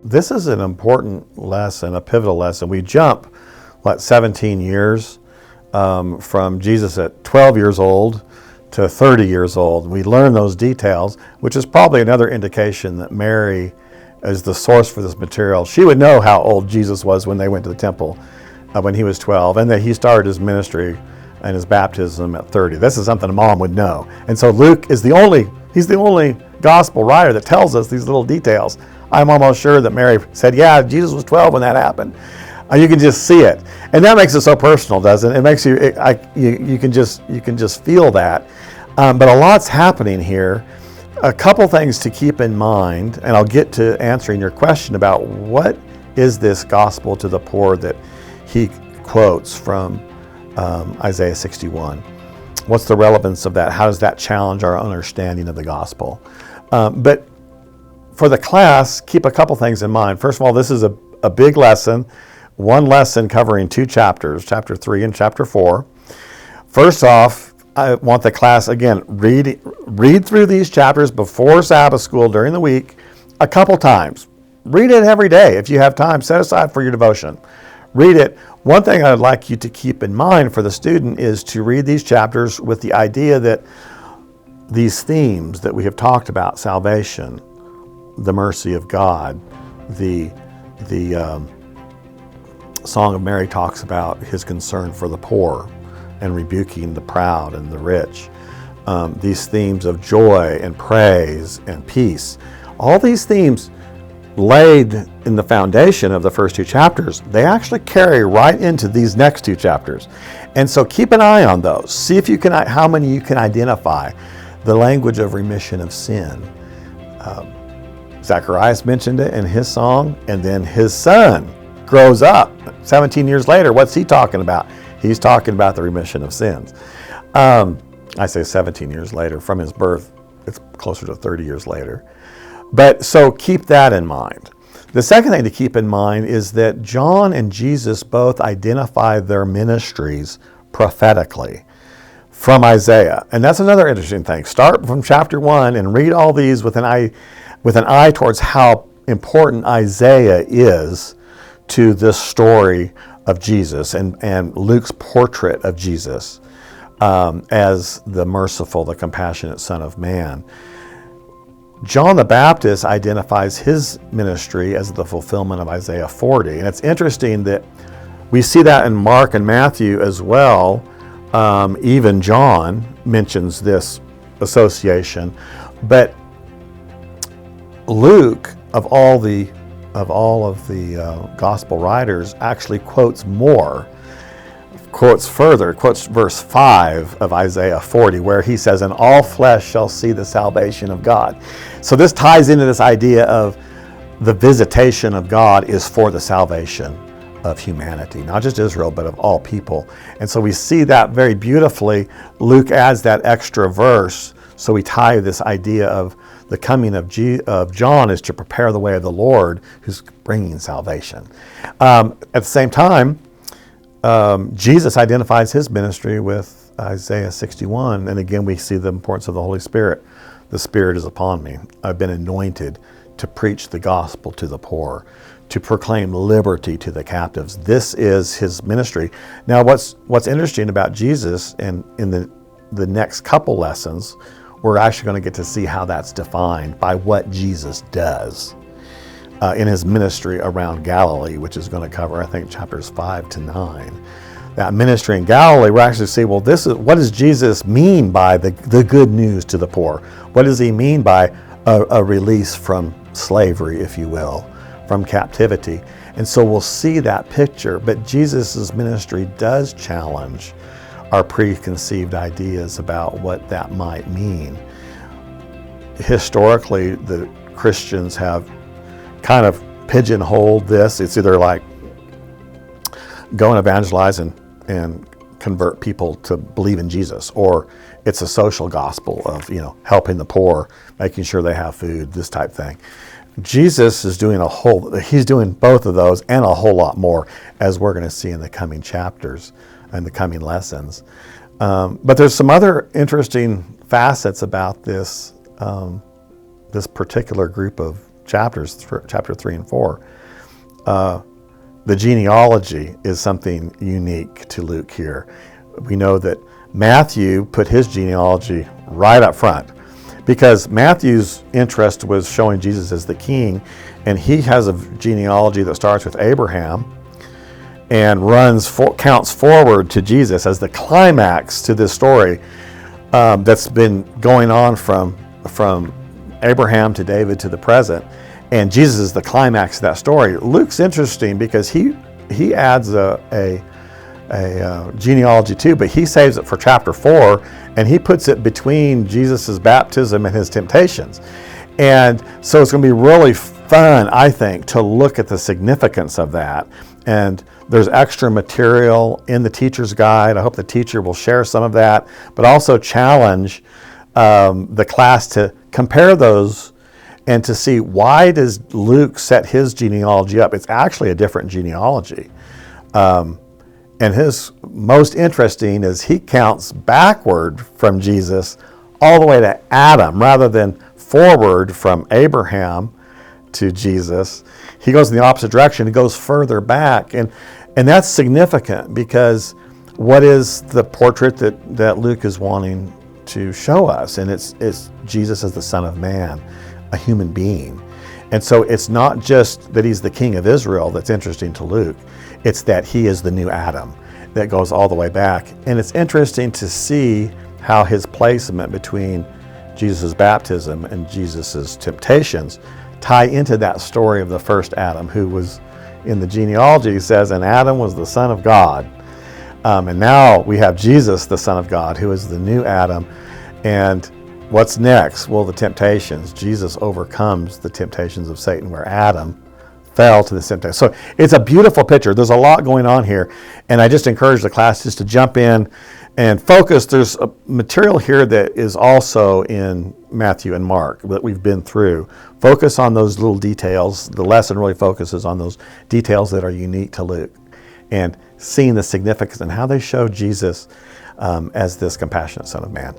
This is an important lesson, a pivotal lesson. We jump, 17 years from Jesus at 12 years old to 30 years old. We learn those details, which is probably another indication that Mary is the source for this material. She would know how old Jesus was when they went to the temple when he was 12, and that he started his ministry and his baptism at 30. This is something a mom would know. And so Luke is the only gospel writer that tells us these little details. I'm almost sure that Mary said, yeah, Jesus was 12 when that happened. You can just see it. And that makes it so personal, doesn't it? It makes you can just feel that. But a lot's happening here. A couple things to keep in mind, and I'll get to answering your question about what is this gospel to the poor that he quotes from Isaiah 61. What's the relevance of that? How does that challenge our understanding of the gospel? But for the class, keep a couple things in mind. First of all, this is a big lesson, one lesson covering two chapters, chapter 3 and chapter 4. First off, I want the class, again, read through these chapters before Sabbath school during the week a couple times. Read it every day if you have time. Set aside for your devotion. Read it. One thing I'd like you to keep in mind for the student is to read these chapters with the idea that these themes that we have talked about, salvation, the mercy of God, the Song of Mary talks about his concern for the poor and rebuking the proud and the rich. These themes of joy and praise and peace, all these themes laid in the foundation of the first two chapters, they actually carry right into these next two chapters. And so keep an eye on those. See if you can, how many you can identify. The language of remission of sin. Zacharias mentioned it in his song, and then his son grows up 17 years later. What's he talking about? He's talking about the remission of sins. I say 17 years later. From his birth, it's closer to 30 years later. But so keep that in mind. The second thing to keep in mind is that John and Jesus both identify their ministries prophetically from Isaiah. And that's another interesting thing. Start from chapter 1 and read all these with an eye towards how important Isaiah is to this story of Jesus and Luke's portrait of Jesus as the merciful, the compassionate Son of Man. John the Baptist identifies his ministry as the fulfillment of Isaiah 40. And it's interesting that we see that in Mark and Matthew as well. Even John mentions this association. But Luke, of all of the gospel writers, actually quotes verse 5 of Isaiah 40, where he says, and all flesh shall see the salvation of God. So this ties into this idea of the visitation of God is for the salvation of humanity, not just Israel, but of all people. And so we see that very beautifully. Luke adds that extra verse, so we tie this idea of the coming of John is to prepare the way of the Lord who's bringing salvation. At the same time, Jesus identifies his ministry with Isaiah 61. And again, we see the importance of the Holy Spirit. The Spirit is upon me. I've been anointed to preach the gospel to the poor, to proclaim liberty to the captives. This is his ministry. Now, what's interesting about Jesus, and in the next couple lessons, we're actually going to get to see how that's defined by what Jesus does in his ministry around Galilee, which is going to cover, I think, chapters 5 to 9. That ministry in Galilee, we're actually see, well, what does Jesus mean by the good news to the poor? What does he mean by a release from slavery, if you will, from captivity? And so we'll see that picture. But Jesus' ministry does challenge our preconceived ideas about what that might mean. Historically, the Christians have kind of pigeonholed this. It's either like go and evangelize and convert people to believe in Jesus, or it's a social gospel of helping the poor, making sure they have food, this type thing. Jesus is doing he's doing both of those and a whole lot more, as we're going to see in the coming chapters and the coming lessons. But there's some other interesting facets about this particular group of chapters, chapter 3 and 4. The genealogy is something unique to Luke here. We know that Matthew put his genealogy right up front, because Matthew's interest was showing Jesus as the king, and he has a genealogy that starts with Abraham and counts forward to Jesus as the climax to this story that's been going on from Abraham to David to the present, and Jesus is the climax of that story. Luke's interesting because he adds a genealogy too, but he saves it for chapter 4, and he puts it between Jesus' baptism and his temptations. And so it's going to be really fun, I think, to look at the significance of that. And there's extra material in the teacher's guide. I hope the teacher will share some of that, but also challenge the class to compare those and to see, why does Luke set his genealogy up? It's actually a different genealogy. And his most interesting is he counts backward from Jesus all the way to Adam, rather than forward from Abraham to Jesus. He goes in the opposite direction. He goes further back. And that's significant, because what is the portrait that Luke is wanting to show us? And it's Jesus as the Son of Man, a human being. And so it's not just that he's the King of Israel that's interesting to Luke. It's that he is the new Adam that goes all the way back. And it's interesting to see how his placement between Jesus' baptism and Jesus' temptations tie into that story of the first Adam, who was in the genealogy says, and Adam was the son of God. And now we have Jesus, the Son of God, who is the new Adam. And what's next? Well, the temptations. Jesus overcomes the temptations of Satan, where Adam fell to the temptation. So it's a beautiful picture. There's a lot going on here. And I just encourage the class just to jump in and focus. There's a material here that is also in Matthew and Mark that we've been through. Focus on those little details. The lesson really focuses on those details that are unique to Luke, and seeing the significance and how they show Jesus as this compassionate Son of Man.